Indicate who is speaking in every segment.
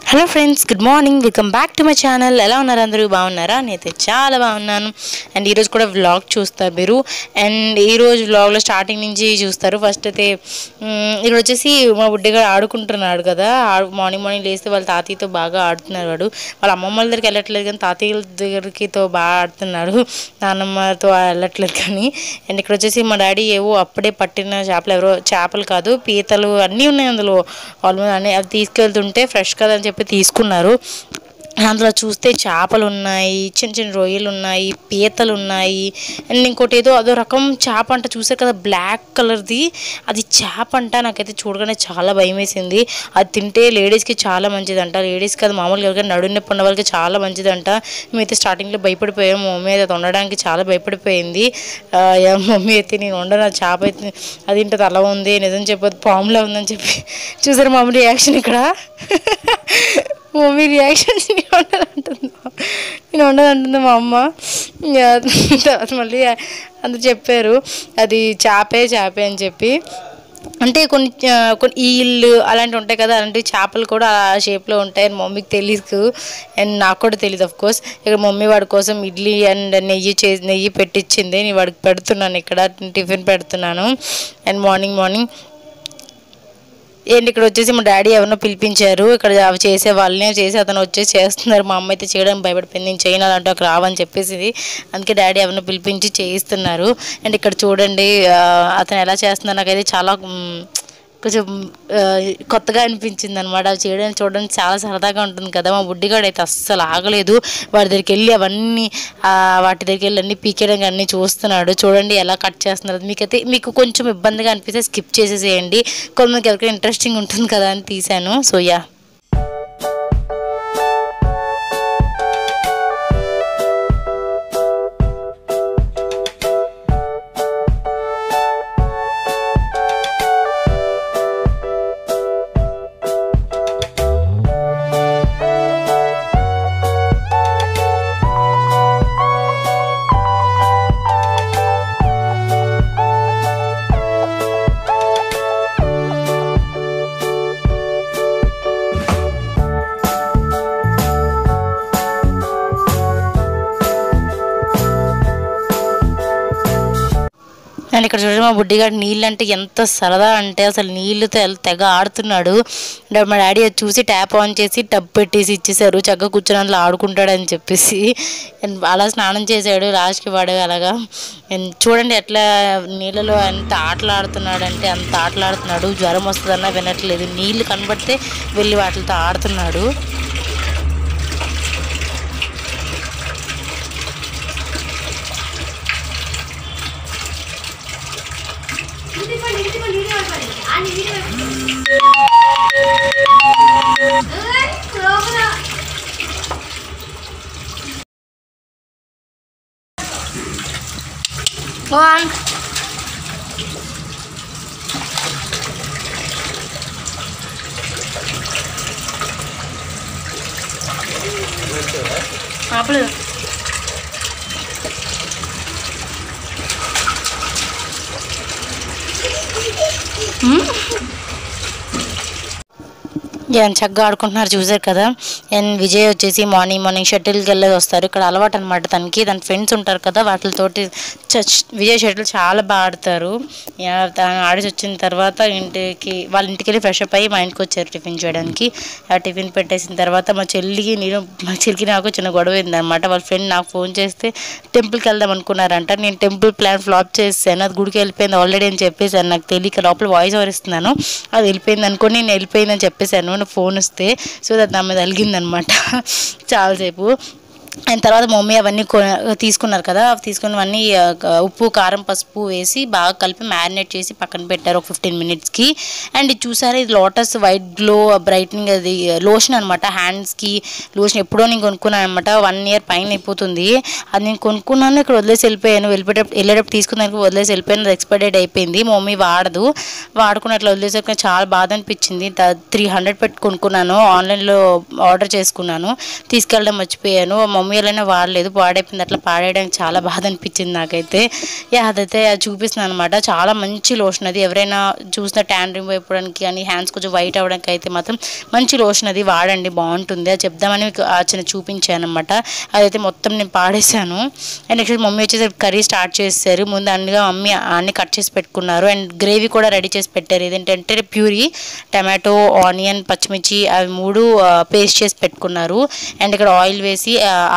Speaker 1: Hello friends, good morning. Welcome back to my channel. ఎలా ఉన్నారు అందరూ? బాగున్నారా? నేనైతే చాలా బాగున్నాను. అండ్ ఈరోజు కూడా వ్లాగ్ చూస్తారు మీరు. అండ్ ఈరోజు వ్లాగ్లో స్టార్టింగ్ నుంచి చూస్తారు. ఫస్ట్ అయితే ఇక్కడ వచ్చేసి మా బుడ్డిగా ఆడుకుంటున్నాడు కదా. మార్నింగ్ లేస్తే వాళ్ళ తాతయ్యతో బాగా ఆడుతున్నాడు. వాళ్ళ అమ్మమ్మల దగ్గరికి వెళ్ళట్లేదు కానీ తాతయ్యల దగ్గరికితో బాగా ఆడుతున్నాడు. నాన్నమ్మతో వెళ్ళట్లేదు కానీ. అండ్ ఇక్కడ వచ్చేసి మా డాడీ ఏవో అప్పుడే పట్టిన చేపలు, ఎవరో చేపలు కాదు పీతలు అన్నీ ఉన్నాయి అందులో. ఆల్మోస్ట్ అన్నీ అవి తీసుకెళ్తుంటే ఫ్రెష్ కదా అని చెప్పి తీసుకున్నారు. అందులో చూస్తే చేపలు ఉన్నాయి, చిన్న చిన్న రొయ్యలు ఉన్నాయి, పీతలు ఉన్నాయి. అండ్ ఇంకోటి ఏదో అదో రకం చేప అంట, చూసారు కదా బ్లాక్ కలర్ది. అది చేప అంట. నాకైతే చూడగానే చాలా భయం వేసింది. అది తింటే లేడీస్కి చాలా మంచిదంట. లేడీస్కి అది మామూలుగా ఎవరికైనా నడుము నొప్పి ఉన్న వాళ్ళకి చాలా మంచిదంట. మేమైతే స్టార్టింగ్లో భయపడిపోయాము. మమ్మీ అయితే అది వండడానికి చాలా భయపడిపోయింది. మమ్మీ అయితే నేను వండను చేప అయితే అది ఇంటది అలా ఉంది, నిజం చెప్పదు పాములా ఉందని చెప్పి. చూసారు మమ్మీ రియాక్షన్ ఇక్కడ. మమ్మీ రియాక్షన్ నేను ఉండదంటుంది మా అమ్మ. మళ్ళీ అందరు చెప్పారు అది చేపే అని చెప్పి. అంటే కొన్ని ఈళ్ళు అలాంటివి ఉంటాయి కదా, అలాంటివి చేపలు కూడా ఆ షేప్లో ఉంటాయి అని మమ్మీకి తెలియదు. అండ్ నాకు కూడా తెలియదు ఆఫ్ కోర్స్. ఇక్కడ మమ్మీ వాడి కోసం ఇడ్లీ అండ్ నెయ్యి పెట్టించింది. నేను వాడికి పెడుతున్నాను, ఇక్కడ టిఫిన్ పెడుతున్నాను. అండ్ మార్నింగ్ ఏంటి ఇక్కడ వచ్చేసి మా డాడీ ఎవరినో పిలిపించారు. ఇక్కడ అవి చేసే వాళ్ళనే చేసి అతను వచ్చేసి చేస్తున్నారు. మా అమ్మ అయితే చేయడానికి భయపడిపోయింది. నేను చేయనాలంటే అక్కడ రావని చెప్పేసి. అందుకే డాడీ ఎవరినో పిలిపించి చేయిస్తున్నారు. అండ్ ఇక్కడ చూడండి అతను ఎలా చేస్తున్నారు. నాకైతే చాలా కొంచెం కొత్తగా అనిపించింది అనమాట. అవి చూడడానికి చాలా సరదాగా ఉంటుంది కదా. మా బుడ్డిగాడు అయితే అస్సలు ఆగలేదు. వాటి దగ్గరికి వెళ్ళి వాటి దగ్గరికి వెళ్ళి అన్నీ పీకేయడానికి అన్నీ చూస్తున్నాడు. చూడండి ఎలా కట్ చేస్తున్నారు. మీకు కొంచెం ఇబ్బందిగా అనిపిస్తే స్కిప్ చేసేసేయండి. కొంతమందికి ఎవరికైనా ఇంట్రెస్టింగ్ ఉంటుంది కదా అని తీశాను. సో యా, అండ్ ఇక్కడ చూడండి మా బుడ్డిగాడు నీళ్ళు అంటే ఎంత సరదా అంటే అసలు నీళ్ళతో తెగ ఆడుతున్నాడు. మా డాడీ అది చూసి ట్యాప్ ఆన్ చేసి టబ్ పెట్టేసి ఇచ్చేసారు. చక్కగా కూర్చొని అందులో ఆడుకుంటాడని చెప్పేసి. అండ్ అలా స్నానం చేశాడు లాస్ట్కి వాడు అలాగా. అండ్ చూడండి ఎట్లా నీళ్ళలో ఎంత ఆటలాడుతున్నాడంటే అంత ఆటలాడుతున్నాడు. జ్వరం వస్తుందన్నా వినట్లేదు. నీళ్ళు కనబడితే వెళ్ళి వాటితో ఆడుతున్నాడు. ఆపలేదు. చక్కగా ఆడుకుంటున్నారు చూసారు కదా. అండ్ విజయ్ వచ్చేసి మార్నింగ్ షటిల్కి వెళ్ళేది వస్తారు. ఇక్కడ అలవాటు అనమాట తనకి. తన ఫ్రెండ్స్ ఉంటారు కదా, వాటితోటి విజయ్ షటిల్ చాలా బాగా ఆడతారు. తను ఆడేసి వచ్చిన తర్వాత వాళ్ళ ఇంటికి వెళ్ళి ఫ్రెష్ అప్ అయ్యి మా ఇంటికి వచ్చారు టిఫిన్ చేయడానికి. ఆ టిఫిన్ పెట్టేసిన తర్వాత మా చెల్లికి నాకు చిన్న గొడవ అయిందనమాట. వాళ్ళ ఫ్రెండ్ నాకు ఫోన్ చేస్తే టెంపుల్కి వెళ్దాం అనుకున్నారంట. నేను టెంపుల్ ప్లాన్ ఫ్లాప్ చేశాను. అది గుడికి వెళ్ళిపోయింది ఆల్రెడీ అని చెప్పేసాను. నాకు తెలియక లోపల వాయిస్ ఓవర్ ఇస్తున్నాను. అది వెళ్ళిపోయింది అనుకోని నేను వెళ్ళిపోయిందని చెప్పేశాను ఫోన్ వస్తే. సో అది నా మీద అలిగిందనమాట చాలాసేపు. అండ్ తర్వాత మమ్మీ అవన్నీ తీసుకున్నారు కదా. అవి తీసుకున్నవన్నీ ఉప్పు కారం పసుపు వేసి బాగా కలిపి మ్యారినేట్ చేసి పక్కన పెట్టారు ఒక 15 minutesకి. అండ్ ఇది చూసారా, ఇది లోటస్ వైట్ గ్లో బ్రైట్నింగ్ అది లోషన్ అనమాట. హ్యాండ్స్కి లోషన్ ఎప్పుడో నేను కొనుక్కున్నాను అనమాట. 1 year పైన అయిపోతుంది. అది నేను కొనుక్కున్నాను, ఇక్కడ వదిలేసి వెళ్ళిపోయాను. వెళ్ళేటప్పుడు తీసుకున్నానికి వదిలేసి వెళ్ళిపోయాను. అది ఎక్స్పైర్ డేట్ అయిపోయింది. మమ్మీ వాడుకున్నట్లు వదిలేసరికి చాలా బాధ అనిపించింది. 300 పెట్టి కొనుక్కున్నాను. ఆన్లైన్లో ఆర్డర్ చేసుకున్నాను. తీసుకెళ్ళడం మర్చిపోయాను. మమ్మీ వాళ్ళైనా వాడలేదు, పాడైపోయింది. అట్లా పాడేయడానికి చాలా బాధ అనిపించింది నాకైతే. అదైతే చూపిస్తున్నాను అనమాట. చాలా మంచి లోషన్ అది. ఎవరైనా చూసిన ట్యాన్ రిమూవ్ అయిపోవడానికి కానీ హ్యాండ్స్ కొంచెం వైట్ అవ్వడానికి అయితే మాత్రం మంచి లోషన్ అది, వాడండి, బాగుంటుంది. అది చెప్దామని మీకు చిన్న చూపించాను అనమాట. అదైతే మొత్తం నేను పాడేశాను. అండ్ నెక్స్ట్ మమ్మీ వచ్చేసి కర్రీ స్టార్ట్ చేశారు. ముందు మమ్మీ అన్ని కట్ చేసి పెట్టుకున్నారు. అండ్ గ్రేవీ కూడా రెడీ చేసి పెట్టారు. ఇదేంటంటే ప్యూరీ, టమాటో, ఆనియన్, పచ్చిమిర్చి అవి 3 పేస్ట్ చేసి పెట్టుకున్నారు. అండ్ ఇక్కడ ఆయిల్ వేసి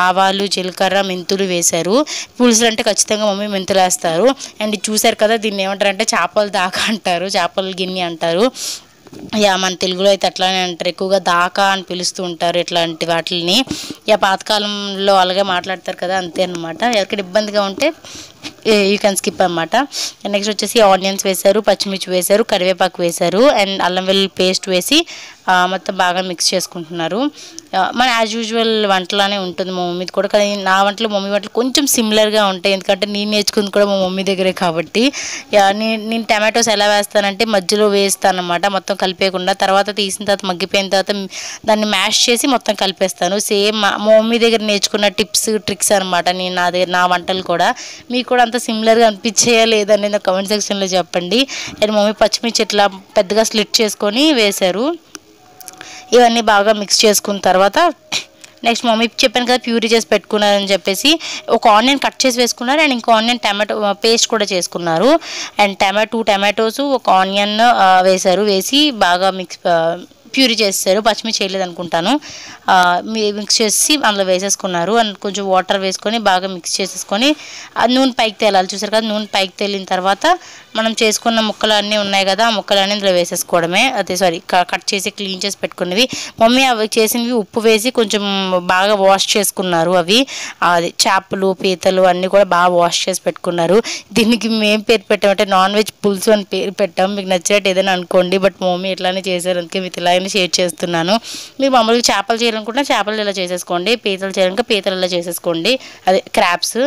Speaker 1: ఆవాలు, జీలకర్ర, మెంతులు వేశారు. పులుసులు అంటే ఖచ్చితంగా మమ్మీ మెంతులు వేస్తారు. అండ్ చూసారు కదా, దీన్ని ఏమంటారంటే చేపల దాకా అంటారు, చేపల గిన్నె అంటారు. మన తెలుగులో అయితే అట్లానే అంటారు. ఎక్కువగా దాకా అని పిలుస్తూ ఉంటారు ఇట్లాంటి వాటిని. పాతకాలంలో అలాగే మాట్లాడతారు కదా, అంతే అనమాట. ఎవరికైనా ఇబ్బందిగా ఉంటే యూ కెన్ స్కిప్ అనమాట. నెక్స్ట్ వచ్చేసి ఆనియన్స్ వేశారు, పచ్చిమిర్చి వేశారు, కరివేపాకు వేశారు, అండ్ అల్లం వెల్లుల్లి పేస్ట్ వేసి మొత్తం బాగా మిక్స్ చేసుకుంటున్నారు. మన యాజ్ యూజువల్ వంటలానే ఉంటుంది మా మమ్మీది కూడా. కానీ నా వంటలు మమ్మీ వంటలు కొంచెం సిమిలర్గా ఉంటాయి, ఎందుకంటే నేను నేర్చుకుంది కూడా మా మమ్మీ దగ్గరే కాబట్టి. నేను టమాటోస్ ఎలా వేస్తానంటే మధ్యలో వేస్తాను అనమాట, మొత్తం కలిపేయకుండా. తర్వాత తీసిన తర్వాత మగ్గిపోయిన తర్వాత దాన్ని మ్యాష్ చేసి మొత్తం కలిపేస్తాను. సేమ్ మా మమ్మీ దగ్గర నేర్చుకున్న టిప్స్, ట్రిక్స్ అనమాట. నేను నా వంటలు కూడా మీకు కూడా అంత సిమిలర్గా అనిపించేయా లేదని నా కామెంట్ సెక్షన్లో చెప్పండి. అండ్ మమ్మీ పచ్చిమిర్చి ఇట్లా పెద్దగా స్లిట్ చేసుకొని వేశారు. ఇవన్నీ బాగా మిక్స్ చేసుకున్న తర్వాత నెక్స్ట్ మమ్మీ చెప్పాను కదా ప్యూరీ చేసి పెట్టుకున్నారని చెప్పేసి ఒక ఆనియన్ కట్ చేసి వేసుకున్నారు. అండ్ ఇంకో ఆనియన్ టమాటో పేస్ట్ కూడా చేసుకున్నారు. అండ్ 2 టమాటోస్, ఒక ఆనియన్ వేశారు. వేసి బాగా ప్యూరీ చేస్తారు. పచ్చిమిర్చి చేయలేదు అనుకుంటాను. మిక్స్ చేసి అందులో వేసేసుకున్నారు. అండ్ కొంచెం వాటర్ వేసుకొని బాగా మిక్స్ చేసేసుకొని నూనె పైకి తేలాలి. చూసారు కదా, నూనె పైకి తేలిన తర్వాత మనం చేసుకున్న ముక్కలు అన్నీ ఉన్నాయి కదా, ఆ ముక్కలన్నీ ఇందులో వేసేసుకోవడమే. కట్ చేసి క్లీన్ చేసి పెట్టుకున్నవి. మమ్మీ అవి చేసినవి ఉప్పు వేసి కొంచెం బాగా వాష్ చేసుకున్నారు. అది చేపలు, పీతలు అన్నీ కూడా బాగా వాష్ చేసి పెట్టుకున్నారు. దీనికి మేము పేరు పెట్టామంటే నాన్ వెజ్ పులుసు అని పేరు పెట్టాం. మీకు నచ్చినట్టు ఏదైనా అనుకోండి, బట్ మమ్మీ ఇట్లానే చేశారు, అందుకే మీకు ఇలాగనే షేర్ చేస్తున్నాను. మీరు మామూలుగా చేపలు చేయాలనుకుంటే చేపలు ఇలా చేసేసుకోండి, పీతలు చేయాలనుకుంటే పీతలు ఇలా చేసేసుకోండి. అదే క్రాబ్స్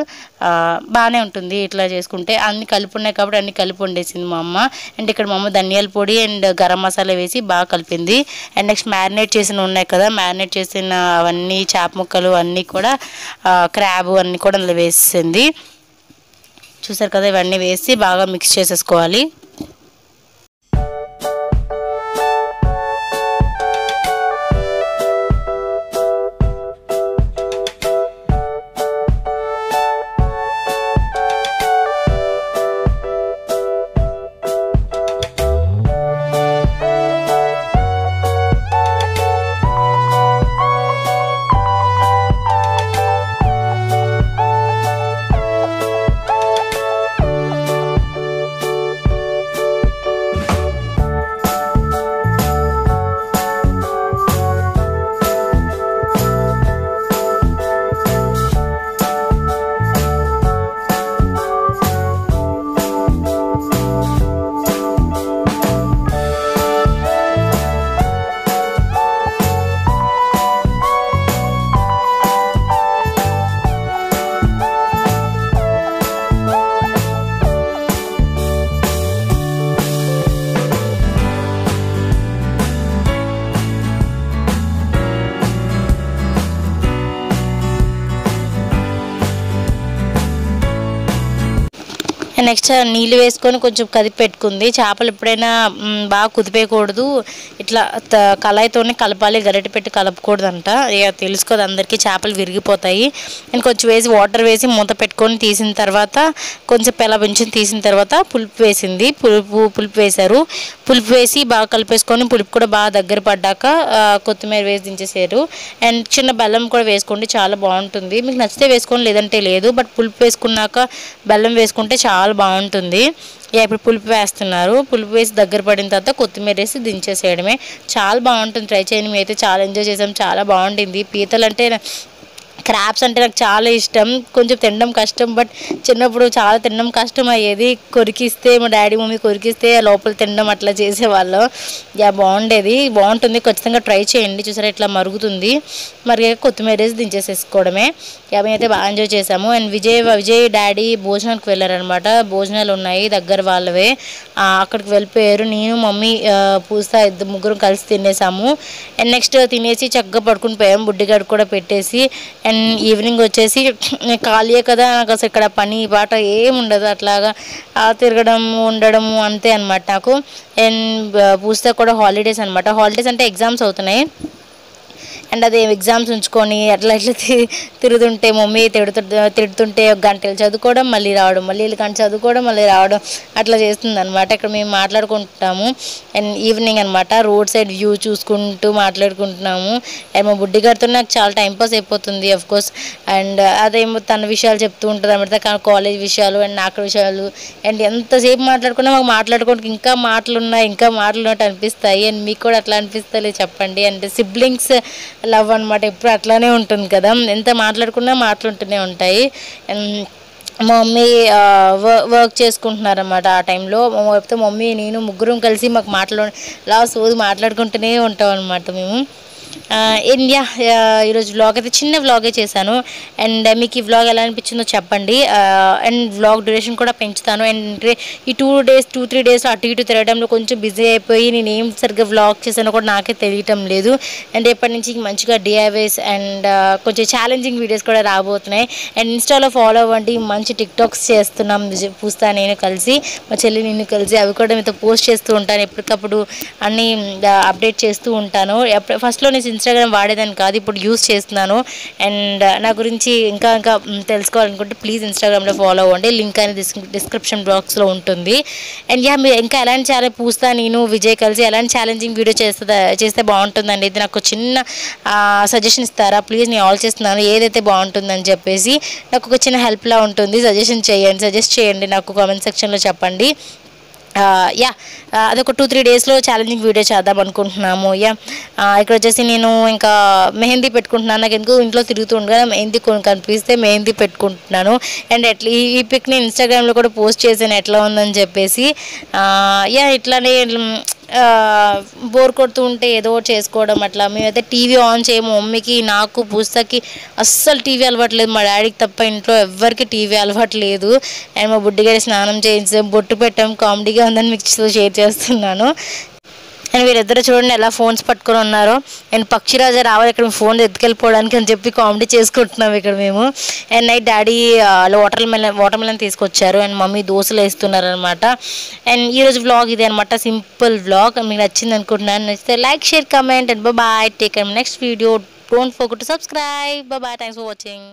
Speaker 1: బాగానే ఉంటుంది ఇట్లా చేసుకుంటే. అన్ని కలిపి ఉన్నాయి కాబట్టి అన్ని కలిపి వండేసింది మా అమ్మ. అండ్ ఇక్కడ మా అమ్మ ధనియాల పొడి అండ్ గరం మసాలా వేసి బాగా కలిపింది. అండ్ నెక్స్ట్ మ్యారినేట్ చేసిన ఉన్నాయి కదా, మ్యారినేట్ చేసిన అవన్నీ చేప ముక్కలు అన్నీ కూడా క్రాబ్ అన్నీ కూడా అందులో వేసింది. చూసారు కదా, ఇవన్నీ వేసి బాగా మిక్స్ చేసేసుకోవాలి. నెక్స్ట్ నీళ్ళు వేసుకొని కొంచెం కదిపి పెట్టుకుంది. చేపలు ఎప్పుడైనా బాగా కుదిపేయకూడదు, ఇట్లా కళాయితోనే కలపాలి, గరిటె పెట్టి కలపకూడదంట. ఇక తెలుసుకోదు అందరికీ, చేపలు విరిగిపోతాయి. అండ్ కొంచెం వేసి వాటర్ వేసి మూత పెట్టుకొని తీసిన తర్వాత కొంచెం పెంచి తీసిన తర్వాత పులుపు వేసింది. పులుపు వేశారు. పులుపు వేసి బాగా కలిపేసుకొని పులుపు కూడా బాగా దగ్గర పడ్డాక కొత్తిమీర వేసి దించేసారు. అండ్ చిన్న బెల్లం కూడా వేసుకోండి, చాలా బాగుంటుంది. మీకు నచ్చితే వేసుకోండి, లేదంటే లేదు. బట్ పులుపు వేసుకున్నాక బెల్లం వేసుకుంటే చాలా బాగుంటుంది. ఇప్పుడు పులుపు వేస్తున్నారు. పులుపు వేసి దగ్గర పడిన తర్వాత కొత్తిమీర వేసి దించేసేయడమే. చాలా బాగుంటుంది, ట్రై చేయండి. మేమైతే చాలా ఎంజాయ్ చేసాం, చాలా బాగుంటుంది. పీతలు అంటే క్రాబ్స్ అంటే నాకు చాలా ఇష్టం. కొంచెం తినడం కష్టం, బట్ చిన్నప్పుడు చాలా తినడం కష్టం అయ్యేది. కొరికిస్తే మా డాడీ మమ్మీ కొరికిస్తే లోపల తినడం అట్లా చేసేవాళ్ళం. బాగుంటుంది, ఖచ్చితంగా ట్రై చేయండి. చూసారా ఇట్లా మరుగుతుంది, మరిగాక కొత్తిమీర వేసి దించేసేసుకోవడమే. మేమైతే బాగా ఎంజాయ్ చేసాము. అండ్ విజయ్ డాడీ భోజనానికి వెళ్ళారనమాట. భోజనాలు ఉన్నాయి దగ్గర వాళ్ళవే, అక్కడికి వెళ్ళిపోయారు. నేను మమ్మీ పూస్తా ముగ్గురం కలిసి తినేసాము. అండ్ నెక్స్ట్ తినేసి చక్కగా పడుకుని పోయాము, బుడ్డిగాడు కూడా పెట్టేసి. అండ్ ఈవినింగ్ వచ్చేసి ఖాళీయే కదా, నాకు అసలు ఇక్కడ పని పాట ఏమి ఉండదు, అట్లాగా తిరగడం ఉండడము అంతే అనమాట నాకు. అండ్ పూస్తే కూడా హాలిడేస్ అనమాట. హాలిడేస్ అంటే ఎగ్జామ్స్ అవుతున్నాయి అండ్ అదే ఎగ్జామ్స్ ఉంచుకొని అట్లా ఇట్లా తిరుగుతుంటే మమ్మీ తిడుతుంటే ఒక గంటలు చదువుకోవడం మళ్ళీ రావడం, మళ్ళీ గంట చదువుకోవడం మళ్ళీ రావడం అట్లా చేస్తుంది అనమాట. ఇక్కడ మేము మాట్లాడుకుంటున్నాము అండ్ ఈవినింగ్ అనమాట, రోడ్ సైడ్ వ్యూ చూసుకుంటూ మాట్లాడుకుంటున్నాము. అండ్ మా బుడ్డి గారితో నాకు చాలా టైంపాస్ అయిపోతుంది కోర్స్. అండ్ అదేమో తన విషయాలు చెప్తూ ఉంటుంది అనమాట, కాలేజ్ విషయాలు అండ్ నాకు విషయాలు. అండ్ ఎంతసేపు మాట్లాడుకున్నా మాకు మాట్లాడుకోవడానికి ఇంకా మాటలు ఉన్నట్టు అనిపిస్తాయి. అండ్ మీకు కూడా అట్లా అనిపిస్తలే చెప్పండి. అండ్ సిబ్లింగ్స్ లవ్ అనమాట, ఎప్పుడు అట్లానే ఉంటుంది కదా, ఎంత మాట్లాడుకున్నా మాట్లాడుతూనే ఉంటాయి. మా మమ్మీ వర్క్ చేసుకుంటున్నారన్నమాట ఆ టైంలో. మమ్మీ నేను ముగ్గురం కలిసి మాకు మాట్లాడుకుంటూనే ఉంటాం అనమాట మేము. ఇండియా ఈరోజు వ్లాగ్ అయితే చిన్న వ్లాగే చేశాను. అండ్ మీకు ఈ వ్లాగ్ ఎలా అనిపించిందో చెప్పండి. అండ్ వ్లాగ్ డ్యూరేషన్ కూడా పెంచుతాను. అండ్ ఈ 2-3 డేస్ అటు ఇటు తిరగడంలో కొంచెం బిజీ అయిపోయి నేను ఏం సరిగ్గా వ్లాగ్ చేశానో కూడా నాకే తెలియటం లేదు. అండ్ ఎప్పటి నుంచి మంచిగా డిఐవైస్ అండ్ కొంచెం ఛాలెంజింగ్ వీడియోస్ కూడా రాబోతున్నాయి. అండ్ ఇన్స్టాలో ఫాలో అవ్వండి, మంచి టిక్టాక్స్ చేస్తున్నాం పూస్తా నేను కలిసి, మా చెల్లి నేను కలిసి. అవి కూడా మీతో పోస్ట్ చేస్తూ ఉంటాను, ఎప్పటికప్పుడు అన్నీ అప్డేట్ చేస్తూ ఉంటాను. ఫస్ట్లో నేను ఇన్స్టాగ్రామ్ వాడేదాన్ని కాదు, ఇప్పుడు యూస్ చేస్తున్నాను. అండ్ నా గురించి ఇంకా తెలుసుకోవాలనుకుంటే ప్లీజ్ ఇన్స్టాగ్రామ్లో ఫాలో అవ్వండి, లింక్ అనేది డిస్క్రిప్షన్ బాక్స్లో ఉంటుంది. అండ్ మీరు ఇంకా ఎలాంటి ఛాలెంజ్ పూస్తా నేను విజయ్ కలిసి ఎలాంటి ఛాలెంజింగ్ వీడియో చేస్తే బాగుంటుందండి, ఇది నాకు చిన్న సజెషన్ ఇస్తారా ప్లీజ్? నేను ఆల్ చేస్తున్నాను ఏదైతే బాగుంటుందని చెప్పేసి నాకు ఒక చిన్న హెల్ప్లా ఉంటుంది. సజెస్ట్ చేయండి నాకు కామెంట్ సెక్షన్లో చెప్పండి. అదొక 2-3 డేస్లో ఛాలెంజింగ్ వీడియో చేద్దాం అనుకుంటున్నాము. ఇక్కడ వచ్చేసి నేను ఇంకా మెహందీ పెట్టుకుంటున్నాను. నాకు ఎందుకు ఇంట్లో తిరుగుతూ ఉండగా మెహందీ కనిపిస్తే మెహందీ పెట్టుకుంటున్నాను. అండ్ ఎట్లా ఈ పిక్ని ఇన్స్టాగ్రామ్లో కూడా పోస్ట్ చేశాను ఎట్లా ఉందని చెప్పేసి. ఇట్లానే బోర్ కొడుతూ ఉంటే ఏదో చేసుకోవడం అట్లా. మేమైతే టీవీ ఆన్ చేయము, మమ్మీకి నాకు పూస్తకి అస్సలు టీవీ అలవాట్లేదు, మా డాడీకి తప్ప ఇంట్లో ఎవ్వరికి టీవీ అలవాట్లేదు. అండ్ మా బుడ్డిగారి స్నానం చేయించాం, బొట్టు పెట్టాం, కామెడీగా ఉందని మీకు షేర్ చేస్తున్నాను. అండ్ వీళ్ళిద్దరు చూడండి ఎలా ఫోన్స్ పట్టుకొని ఉన్నారో. అండ్ పక్షిరాజా రావాలి ఇక్కడ ఫోన్ ఎత్తుకెళ్ళిపోవడానికి అని చెప్పి కామెడీ చేసుకుంటున్నాం ఇక్కడ మేము. And night daddy water melon తీసుకొచ్చారు అండ్ మమ్మీ దోశలు వేస్తున్నారు అనమాట. అండ్ ఈరోజు వ్లాగ్ ఇదే అనమాట, సింపుల్ వ్లాగ్. మీకు నచ్చింది అనుకుంటున్నాను. నచ్చితే like, share, comment and bye. Take care. Next video. Don't forget to subscribe. Bye. Thanks for watching.